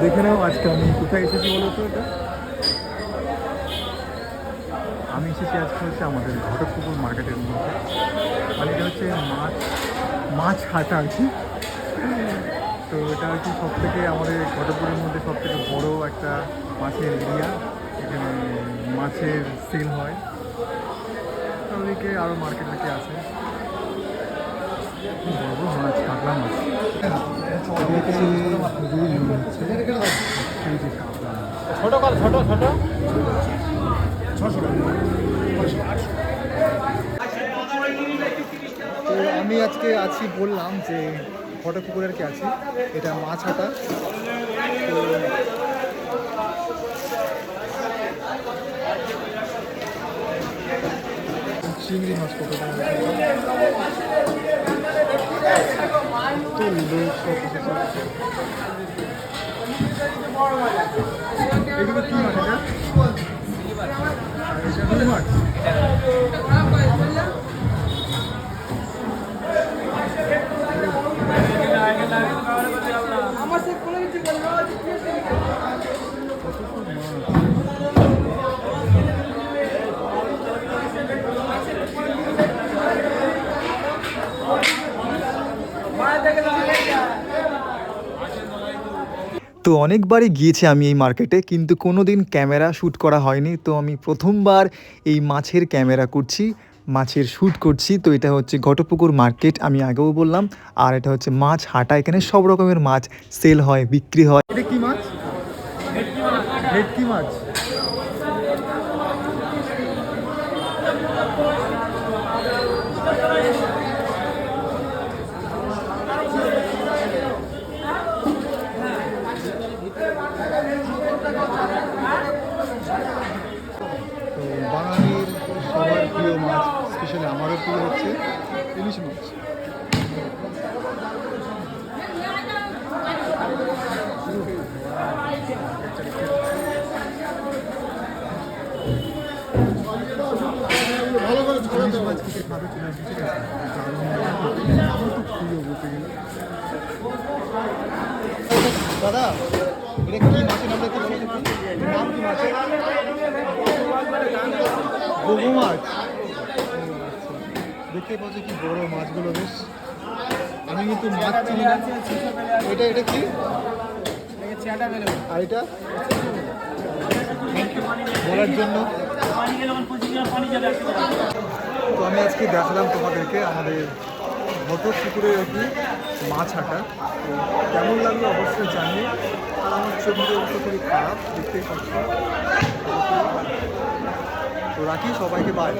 দেখে নাও আজকে আমি কোথায় এসেছি বলো তো এটা। আমি এসেছি আজকে হচ্ছে আমাদের ঘটকপুকুর মার্কেটের মধ্যে, মানে এটা হচ্ছে মাছ হাট আর কি। তো এটা আর কি সব থেকে আমাদের ঘটকপুরের মধ্যে সব থেকে বড়ো একটা মাছের এরিয়া। এখানে মাছের সেল হয়, ওদিকে আরও মার্কেট থেকে আছে বড় বড় মাছ, কাতলা মাছ। রুই হচ্ছে এই যে কাতলা মাছ, ছোট কল ছোট ছোট তো আমি আজকে আছি বললাম যে ঘটকপুকুরের কি আছি, এটা মাছ হাটা। তো চিংড়ি মাছ কত টাকা, তো লোক সব এসেছে। এগুলো কি মাছ এটা? এটা রুই মাছ। তো অনেকবারই গিয়েছি আমি এই মার্কেটে, কিন্তু কোনো দিন ক্যামেরা শ্যুট করা হয়নি। তো আমি প্রথমবার এই মাছের ক্যামেরা করছি, মাছের শ্যুট করছি। তো এটা হচ্ছে ঘটকপুকুর মার্কেট, আমি আগেও বললাম। আর এটা হচ্ছে মাছ হাটা, এখানে সব রকমের মাছ সেল হয়, বিক্রি হয়। এটা কি মাছ? ভেটকি মাছ। তো বাঙালির সবার প্রিয় মাছ, স্পেশালি আমারও প্রিয় হচ্ছে ইলিশ মাছ। ইলিশ মাছ খেতে খাবে কিনা বুঝে গেছে, আমার খুব প্রিয় বলতে গেলে। দাদা, এটা কি মাছের নামটা কি বলে? নাম কি মাছের? গোগো মাছ। দেখতে পাচ্ছি কি বড় মাছগুলো, বেশ। আমি কিন্তু মাছ চিনি না। এটা এটা কি? আর এটা বলার জন্য। তো আমি আজকে দেখালাম তোমাদেরকে আমাদের ঘটকপুকুরে আর কি মাছ হাঁটা। তো কেমন লাগলো অবশ্যই জানিয়ে। আর আমার ছবিটা অবশ্য খুবই খারাপ, দেখতেই পাচ্ছি। তো রাখি, সবাইকে বাই।